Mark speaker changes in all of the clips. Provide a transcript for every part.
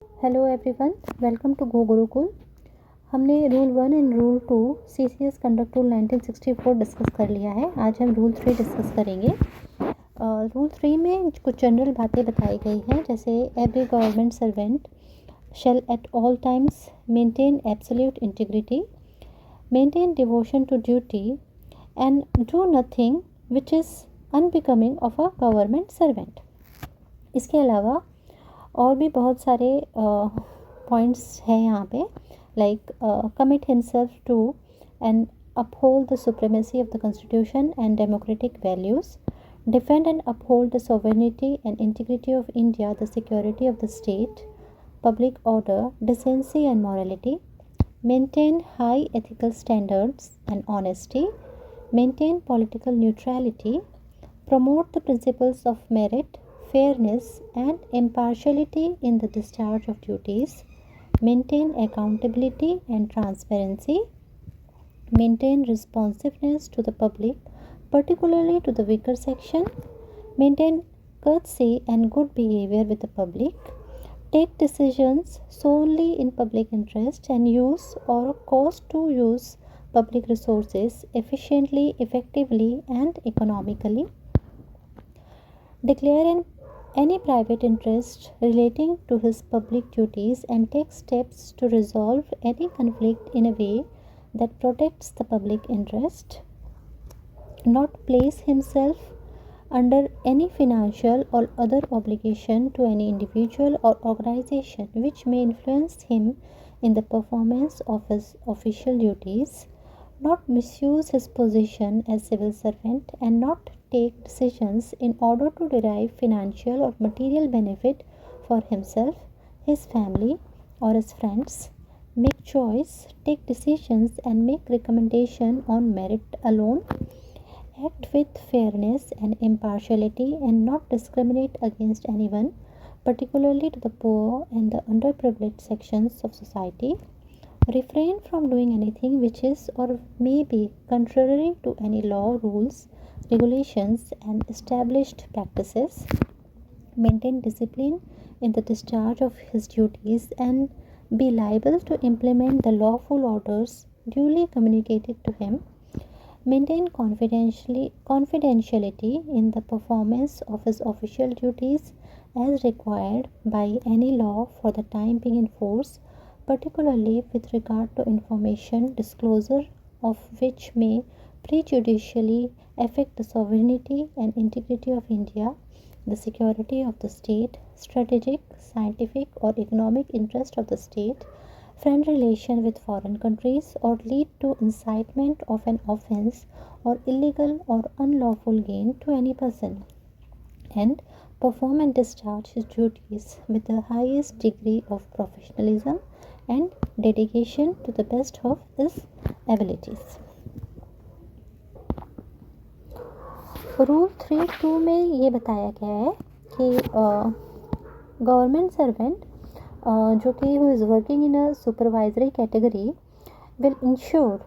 Speaker 1: Hello everyone, welcome to Go Gurukul. हमने rule 1 and rule 2 CCS conduct rule 1964 discuss कर लिया है। आज हम रूल 3 डिस्कस करेंगे। रूल 3 में कुछ जनरल बातें बताई गई हैं, जैसे every government servant shall at all times maintain absolute integrity, maintain devotion to duty, and do nothing which is unbecoming of a government servant. इसके अलावा और भी बहुत सारे पॉइंट्स हैं यहाँ पे, like commit himself to and uphold the supremacy of the constitution and democratic values, defend and uphold the sovereignty and integrity of India, the security of the state, public order, decency and morality, maintain high ethical standards and honesty, maintain political neutrality, promote the principles of merit, fairness and impartiality in the discharge of duties, maintain accountability and transparency, maintain responsiveness to the public, particularly to the weaker section, maintain courtesy and good behavior with the public, take decisions solely in public interest and use or cause to use public resources efficiently, effectively and economically, declare any private interest relating to his public duties and take steps to resolve any conflict in a way that protects the public interest, not place himself under any financial or other obligation to any individual or organization which may influence him in the performance of his official duties, not misuse his position as civil servant and not take decisions in order to derive financial or material benefit for himself, his family or his friends, make choice, take decisions and make recommendation on merit alone, act with fairness and impartiality and not discriminate against anyone, particularly to the poor and the underprivileged sections of society, refrain from doing anything which is or may be contrary to any law, rules, regulations, and established practices, maintain discipline in the discharge of his duties, and be liable to implement the lawful orders duly communicated to him, maintain confidentiality in the performance of his official duties as required by any law for the time being in force, particularly with regard to information disclosure of which may prejudicially affect the sovereignty and integrity of India, the security of the state, strategic, scientific, or economic interest of the state, friend relation with foreign countries, or lead to incitement of an offense or illegal or unlawful gain to any person, and perform and discharge his duties with the highest degree of professionalism and dedication to the best of his abilities. Rule 3.2 में ये बताया गया है कि government servant जो कि who is working in a supervisory category will ensure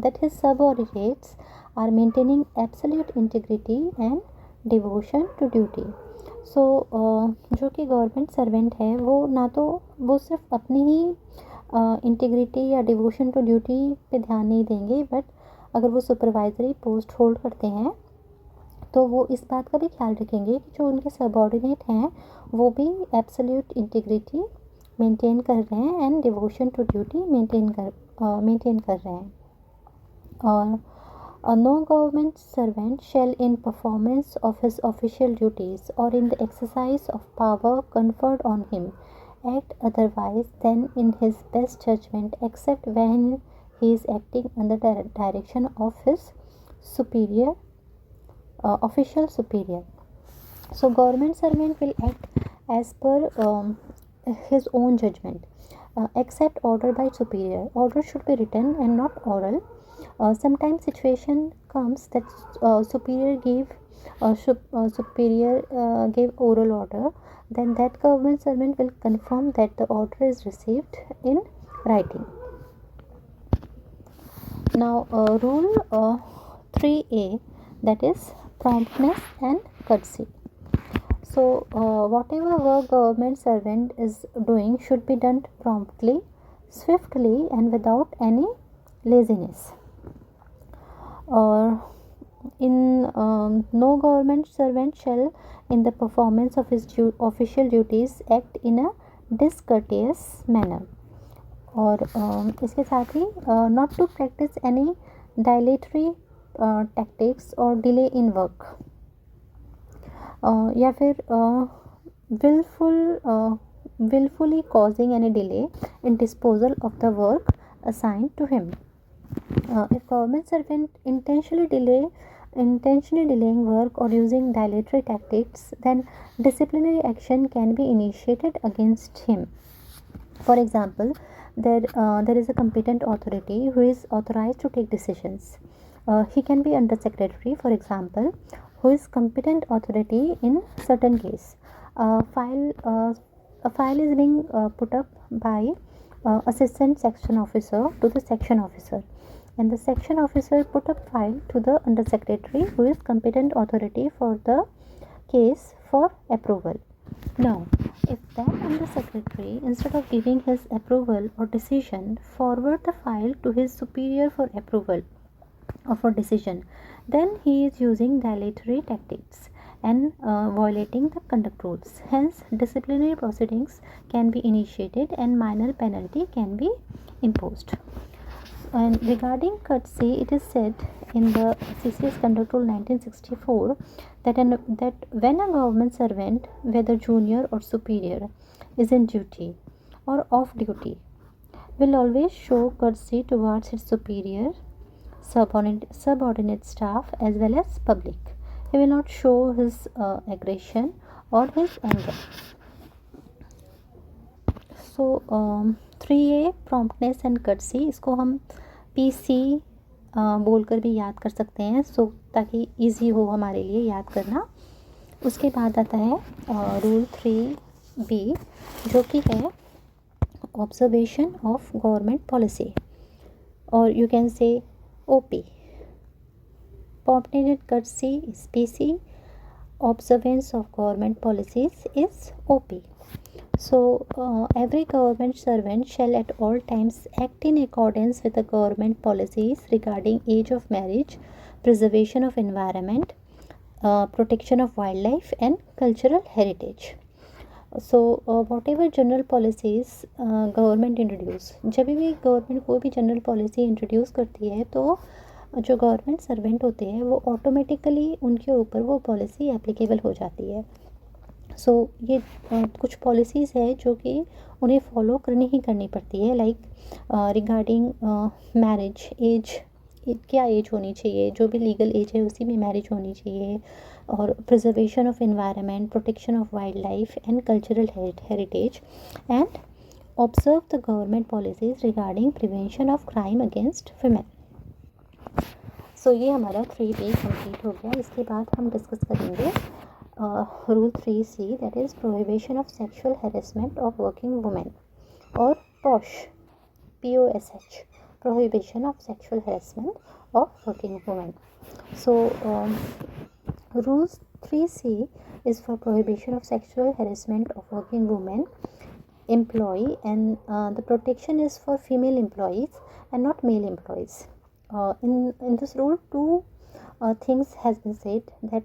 Speaker 1: that his subordinates are maintaining absolute integrity and devotion to duty. So जो कि गवर्नमेंट सर्वेंट है वो ना तो वो सिर्फ अपनी ही इंटीग्रिटी या डिवोशन टू ड्यूटी पे ध्यान नहीं देंगे, बट अगर वो सुपरवाइजरी पोस्ट होल्ड करते हैं तो वो इस बात का भी ख्याल रखेंगे कि जो उनके सबऑर्डिनेट हैं वो भी एब्सोल्यूट इंटीग्रिटी मेंटेन कर रहे हैं and devotion to duty maintain कर रहे हैं. और no government servant shall in performance of his official duties or in the exercise of power conferred on him act otherwise than in his best judgment except when he is acting under the direction of his superior, official superior. So government servant will act as per his own judgment, except order by superior. Order should be written and not oral. Sometimes situation comes that superior gave oral order, then that government servant will confirm that the order is received in writing. Now rule 3A, that is promptness and courtesy. So, whatever work government servant is doing should be done promptly, swiftly, and without any laziness. Or no government servant shall, in the performance of his official duties, act in a discourteous manner. और इसके साथ ही not to practice any dilatory tactics or delay in work. या फिर willfully causing any delay in disposal of the work assigned to him. If government servant intentionally delaying work or using dilatory tactics, then disciplinary action can be initiated against him. For example, there is a competent authority who is authorized to take decisions. He can be under secretary, for example, who is competent authority in certain case. A file is being put up by assistant section officer to the section officer, and the section officer put up file to the under secretary, who is competent authority for the case, for approval. Now, if that under secretary, instead of giving his approval or decision, forward the file to his superior for approval or for decision, then he is using dilatory tactics and violating the conduct rules. Hence, disciplinary proceedings can be initiated and minor penalty can be imposed. And regarding courtesy, it is said in the CCS Conduct Rule 1964 that when a government servant, whether junior or superior, is in duty or off duty, will always show courtesy towards its superior, subordinate staff, as well as public. He will not show his aggression or his anger. So 3A promptness and courtesy, इसको हम PC बोलकर भी याद कर सकते हैं, सो ताकि easy हो हमारे लिए याद करना. उसके बाद आता है रूल 3B, जो कि है ऑब्जर्वेशन ऑफ गवर्नमेंट पॉलिसी, और you can say OP. Promptness and courtesy is PC. Observance of government policies is OP. So, every government servant shall at all times act in accordance with the government policies regarding age of marriage, preservation of environment, protection of wildlife, and cultural heritage. So, whatever general policies government introduce, जब भी government कोई भी general policy introduce करती है, तो जो government servant होते हैं वो ऑटोमेटिकली उनके ऊपर वो पॉलिसी एप्लीकेबल हो जाती है. सो ये कुछ पॉलिसीज़ है जो कि उन्हें फॉलो करनी ही करनी पड़ती है, लाइक रिगार्डिंग मैरिज एज, क्या एज होनी चाहिए, जो भी लीगल एज है उसी में मैरिज होनी चाहिए, और preservation of environment, protection of wild life and cultural heritage, and observe the government policies regarding prevention of crime against women. So ये हमारा 3B कंप्लीट हो गया. इसके बाद हम डिस्कस करेंगे rule 3C, that is prohibition of sexual harassment of working women, और POSH, prohibition of sexual harassment of working women. So, rules 3C is for prohibition of sexual harassment of working women employee, and the protection is for female employees and not male employees. In this rule, two things has been said, that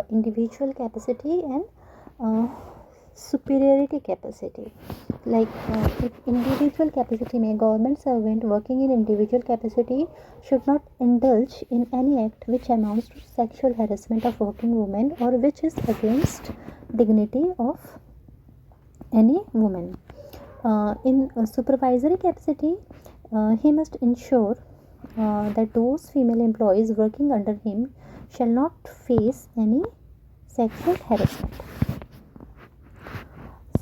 Speaker 1: individual capacity and superiority capacity. Like if individual capacity में government servant working in individual capacity should not indulge in any act which amounts to sexual harassment of working women or which is against dignity of any woman. In supervisory capacity, he must ensure that those female employees working under him shall not face any sexual harassment.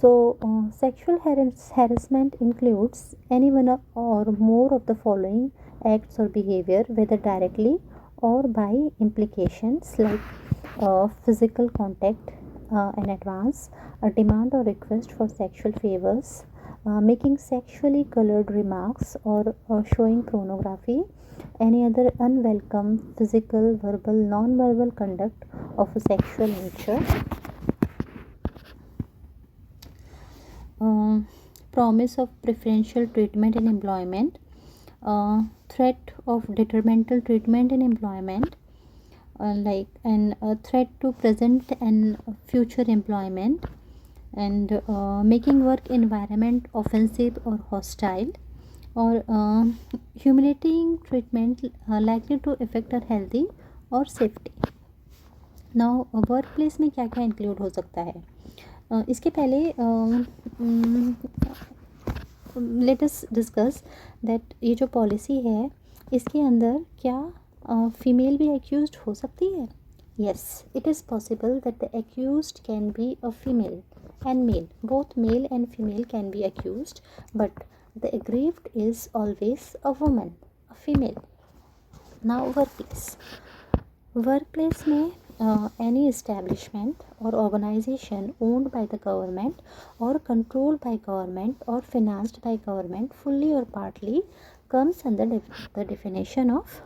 Speaker 1: So, sexual harassment includes any one or more of the following acts or behavior, whether directly or by implications, like physical contact in advance, a demand or request for sexual favors, making sexually colored remarks or showing pornography, any other unwelcome physical, verbal, non-verbal conduct of a sexual nature, promise of preferential treatment in employment, threat of detrimental treatment in employment, and a threat to present and future employment, and making work environment offensive or hostile, or humiliating treatment likely to affect our healthy or safety. Now work place में क्या क्या include हो सकता है? इसके पहले let us discuss that ये जो पॉलिसी है इसके अंदर क्या फीमेल भी एक्यूज्ड हो सकती है? Yes, it is possible that the accused can be a female and male. Both male and female can be accused, but the aggrieved is always a woman, a female. Now, workplace. Workplace में any establishment or organization owned by the government or controlled by government or financed by government fully or partly comes under the definition of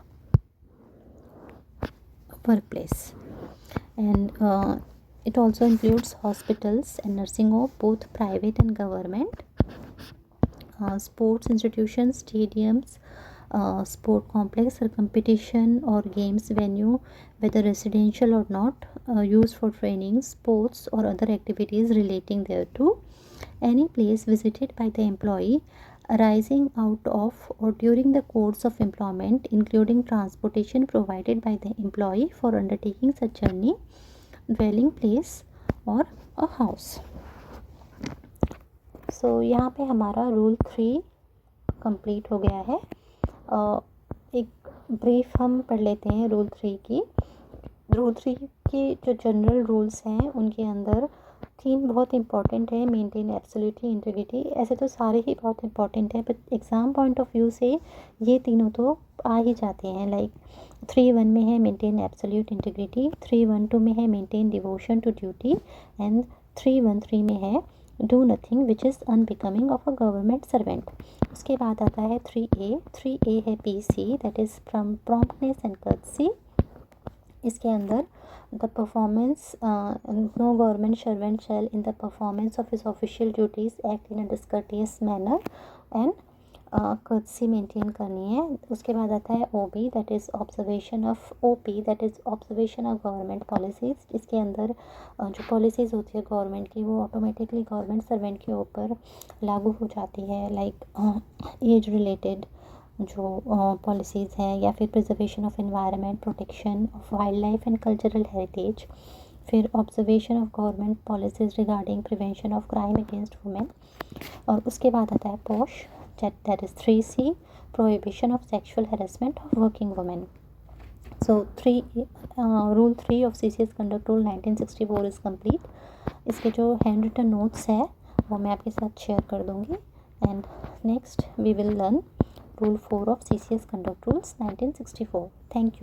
Speaker 1: workplace. And it also includes hospitals and nursing home, both private and government, sports institutions, stadiums, sport complex or competition or games venue, whether residential or not, used for training, sports or other activities relating thereto, any place visited by the employee arising out of or during the course of employment, including transportation provided by the employee for undertaking such journey, dwelling place or a house. So यहाँ पे हमारा rule 3 complete हो गया है. एक brief हम पढ़ लेते हैं रूल 3 की. रूल 3 के जो जनरल रूल्स हैं उनके अंदर 3 बहुत इंपॉर्टेंट है. Maintain absolutely integrity. ऐसे तो सारे ही बहुत इंपॉर्टेंट हैं, but exam point of view से ये तीनों तो आ ही जाते हैं. लाइक 3.1 में है मेंटेन एब्सोल्यूट इंटीग्रिटी, 3.1.2 में है maintain devotion to duty, and 3.1.3 में है do nothing which is unbecoming of a government servant. उसके बाद आता है 3A है PC, that is from promptness and courtesy. इसके अंदर the performance no government servant shall in the performance of his official duties act in a discourteous manner and courtesy maintain करनी है. उसके बाद आता है OB, that is observation of OP, that is observation of government policies. इसके अंदर जो policies होती है गवर्नमेंट की वो ऑटोमेटिकली गवर्नमेंट सर्वेंट के ऊपर लागू हो जाती है. लाइक एज रिलेटेड जो पॉलिसीज़ हैं, या फिर preservation of environment, protection of wild life and cultural heritage, फिर observation of government policies regarding prevention of crime against women. और उसके बाद आता है POSH, that is 3C, prohibition of sexual harassment of working women. So rule 3 of CCS conduct rule 1964 is complete. इसके जो hand written notes है वो मैं आपके साथ शेयर कर दूँगी. And next we will learn Rule 4 of CCS Conduct Rules 1964. Thank you.